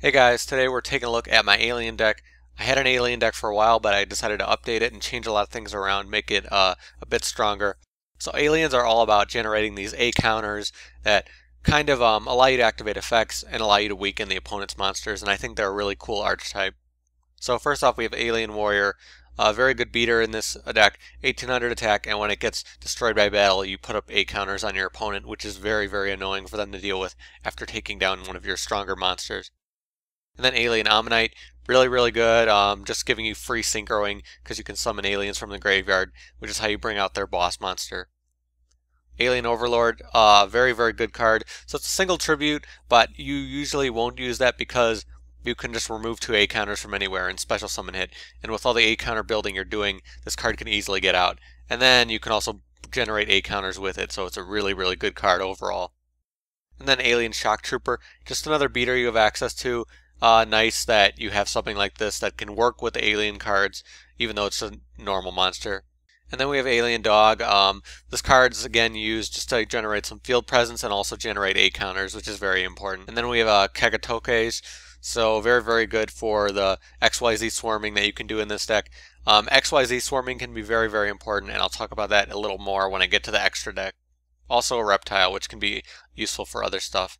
Hey guys, today we're taking a look at my alien deck. I had an alien deck for a while, but I decided to update it and change a lot of things around, make it a bit stronger. So aliens are all about generating these A counters that kind of allow you to activate effects and allow you to weaken the opponent's monsters, and I think they're a really cool archetype. So first off, we have Alien Warrior, a very good beater in this deck, 1800 attack, and when it gets destroyed by battle, you put up A counters on your opponent, which is very, very annoying for them to deal with after taking down one of your stronger monsters. And then Alien Ammonite, really, really good, just giving you free synchroing because you can summon aliens from the graveyard, which is how you bring out their boss monster. Alien Overlord, very, very good card. So it's a single tribute, but you usually won't use that because you can just remove 2 A counters from anywhere and special summon hit. And with all the A counter building you're doing, this card can easily get out. And then you can also generate A counters with it, so it's a really, really good card overall. And then Alien Shocktrooper, just another beater you have access to. Nice that you have something like this that can work with the alien cards, even though it's a normal monster. And then we have Alien Dog. This card's again used just to generate some field presence and also generate A counters, which is very important. And then we have Kagetokage, so very, very good for the XYZ swarming that you can do in this deck. XYZ swarming can be very, very important, and I'll talk about that a little more when I get to the extra deck. Also a reptile, which can be useful for other stuff.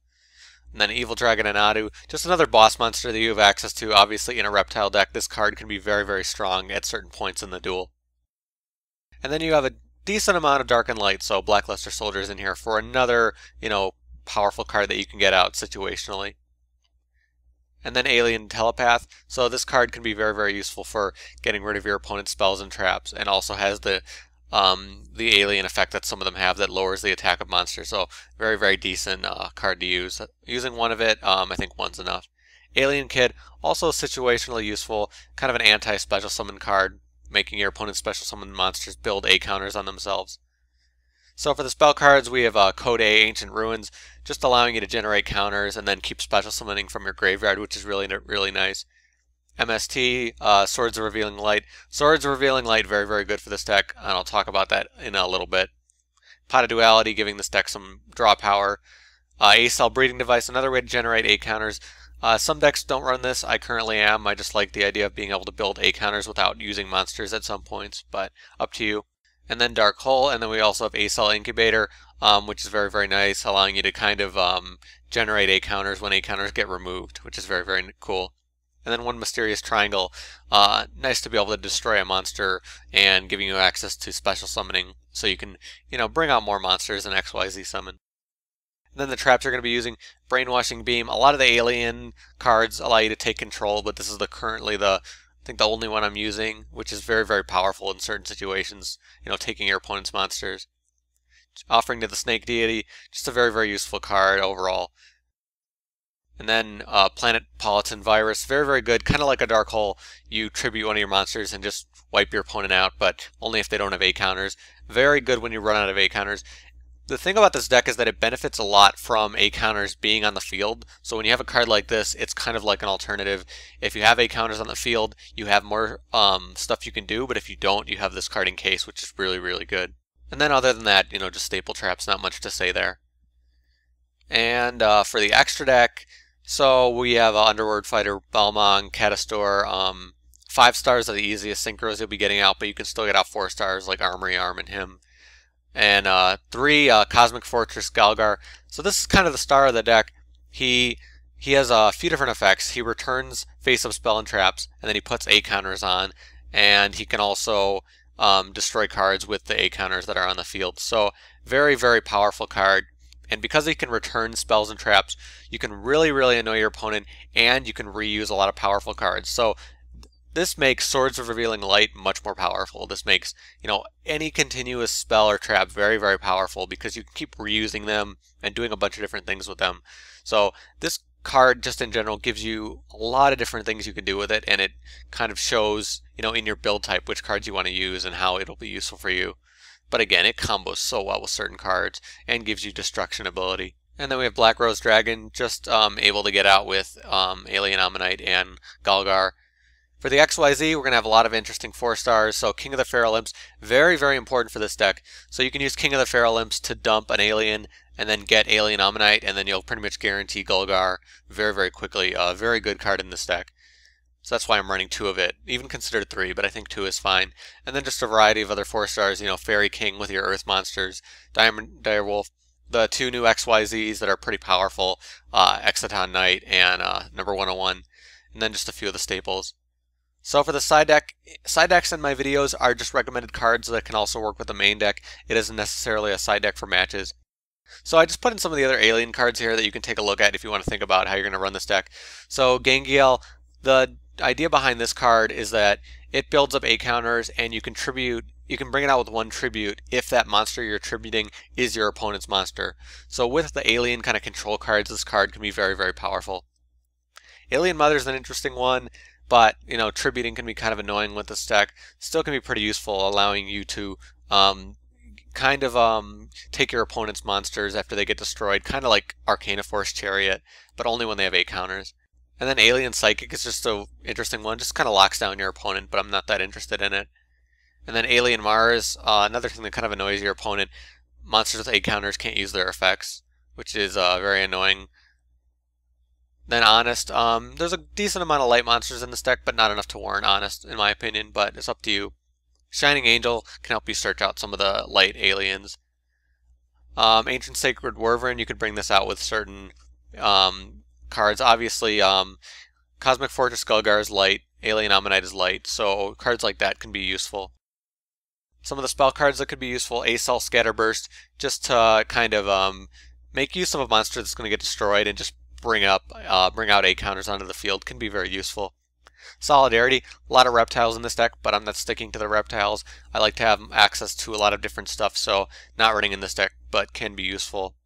And then Evil Dragon Ananta, just another boss monster that you have access to. Obviously in a reptile deck, this card can be very, very strong at certain points in the duel. And then you have a decent amount of Dark and Light, so Blackluster Soldiers in here for another, powerful card that you can get out situationally. And then Alien Telepath, so this card can be very, very useful for getting rid of your opponent's spells and traps, and also has the alien effect that some of them have that lowers the attack of monsters. So very, very decent card to use. Using one of it, I think one's enough. Alien Kid, also situationally useful, kind of an anti-special summon card, making your opponent's special summon monsters build A counters on themselves. So for the spell cards, we have Code A, Ancient Ruins, just allowing you to generate counters and then keep special summoning from your graveyard, which is really, really nice. MST, Swords of Revealing Light. Swords of Revealing Light, very, very good for this deck, and I'll talk about that in a little bit. Pot of Duality, giving this deck some draw power. A-Cell Breeding Device, another way to generate A counters. Some decks don't run this. I currently am. I just like the idea of being able to build A counters without using monsters at some points, but up to you. And then Dark Hole, and then we also have A-Cell Incubator, which is very, very nice, allowing you to kind of generate A counters when A counters get removed, which is very, very cool. And then one Mysterious Triangle, nice to be able to destroy a monster and giving you access to special summoning so you can, bring out more monsters and XYZ summon. And then the traps you're going to be using, Brainwashing Beam. A lot of the alien cards allow you to take control, but this is currently I think the only one I'm using, which is very, very powerful in certain situations, taking your opponent's monsters. Offering to the Snake Deity, just a very, very useful card overall. And then Planet Pollutant Virus, very, very good, kind of like a Dark Hole. You tribute one of your monsters and just wipe your opponent out, but only if they don't have A counters. Very good when you run out of A counters. The thing about this deck is that it benefits a lot from A counters being on the field. So when you have a card like this, it's kind of like an alternative. If you have A counters on the field, you have more stuff you can do, but if you don't, you have this card in case, which is really, really good. And then other than that, just staple traps, not much to say there. And for the extra deck, so we have Underworld Fighter, Balmung, Catastor. 5 stars are the easiest synchros you'll be getting out, but you can still get out 4 stars like Armory Arm and him. And 3 Cosmic Fortress, Gol'gar. So this is kind of the star of the deck. He has a few different effects. He returns face-up spell and traps, and then he puts A counters on, and he can also destroy cards with the A counters that are on the field. So very, very powerful card. And because he can return spells and traps, you can really, really annoy your opponent, and you can reuse a lot of powerful cards. So this makes Swords of Revealing Light much more powerful. This makes, any continuous spell or trap very, very powerful because you can keep reusing them and doing a bunch of different things with them. So this card, just in general, gives you a lot of different things you can do with it, and it kind of shows, in your build type which cards you want to use and how it'll be useful for you. But again, it combos so well with certain cards and gives you destruction ability. And then we have Black Rose Dragon, just able to get out with Alien Ammonite and Gol'gar. For the XYZ, we're going to have a lot of interesting 4 stars. So King of the Feral Imps, very, very important for this deck. So you can use King of the Feral Imps to dump an alien and then get Alien Ammonite, and then you'll pretty much guarantee Gol'gar very, very quickly. A very good card in this deck. So that's why I'm running 2 of it. Even considered 3, but I think 2 is fine. And then just a variety of other 4 stars, you know, Fairy King with your Earth monsters, Diamond Direwolf, the 2 new XYZs that are pretty powerful, Exciton Knight and number 101, and then just a few of the staples. So for the side decks in my videos are just recommended cards that can also work with the main deck. It isn't necessarily a side deck for matches. So I just put in some of the other alien cards here that you can take a look at if you want to think about how you're going to run this deck. So Yugioh, the idea behind this card is that it builds up 8 counters and you can bring it out with 1 tribute if that monster you're tributing is your opponent's monster. So with the alien kind of control cards, this card can be very, very powerful. Alien Mother is an interesting one, but you know, tributing can be kind of annoying with this deck. Still can be pretty useful, allowing you to take your opponent's monsters after they get destroyed, kind of like Arcana Force Chariot, but only when they have 8 counters. And then Alien Psychic is just an interesting one, just kind of locks down your opponent, but I'm not that interested in it. And then Alien Mars, another thing that kind of annoys your opponent. Monsters with 8 counters can't use their effects, which is very annoying. Then Honest, there's a decent amount of light monsters in this deck, but not enough to warrant Honest, in my opinion, but it's up to you. Shining Angel can help you search out some of the light aliens. Ancient Sacred Wyvern, you could bring this out with certain cards. Obviously, Cosmic Fortress Gol'gar is light, Alien Ammonite is light, so cards like that can be useful. Some of the spell cards that could be useful, Acel Scatterburst, just to kind of make use of a monster that's going to get destroyed and just bring out 8 counters onto the field, can be very useful. Solidarity, a lot of reptiles in this deck, but I'm not sticking to the reptiles. I like to have access to a lot of different stuff, so not running in this deck, but can be useful.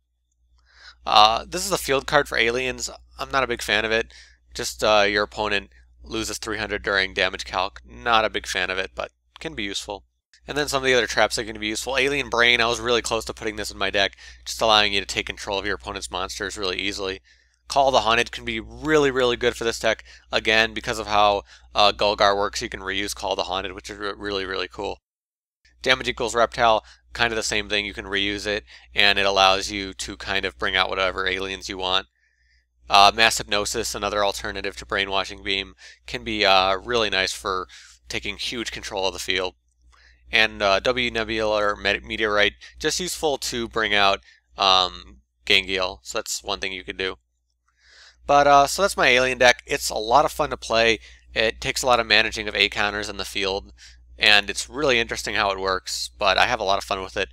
This is a field card for aliens. I'm not a big fan of it. Just your opponent loses 300 during damage calc. Not a big fan of it, but can be useful. And then some of the other traps that can be useful. Alien Brain, I was really close to putting this in my deck, just allowing you to take control of your opponent's monsters really easily. Call the Haunted can be really, really good for this deck. Again, because of how Gol'gar works, you can reuse Call the Haunted, which is really, really cool. Damage equals Reptile, kind of the same thing. You can reuse it, and it allows you to kind of bring out whatever aliens you want. Mass Hypnosis, another alternative to Brainwashing Beam, can be really nice for taking huge control of the field. And W Nebular Meteorite, just useful to bring out Yugioh, so that's one thing you could do. But so that's my alien deck. It's a lot of fun to play. It takes a lot of managing of 8 counters in the field, and it's really interesting how it works, but I have a lot of fun with it.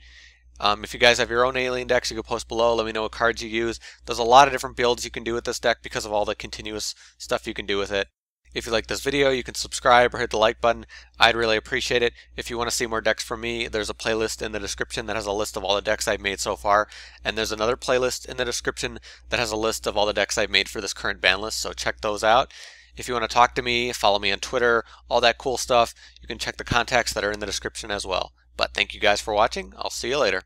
If you guys have your own alien decks, you can post below. Let me know what cards you use. There's a lot of different builds you can do with this deck because of all the continuous stuff you can do with it. If you like this video, you can subscribe or hit the like button. I'd really appreciate it. If you want to see more decks from me, there's a playlist in the description that has a list of all the decks I've made so far. And there's another playlist in the description that has a list of all the decks I've made for this current ban list, so check those out. If you want to talk to me, follow me on Twitter, all that cool stuff, you can check the contacts that are in the description as well. But thank you guys for watching. I'll see you later.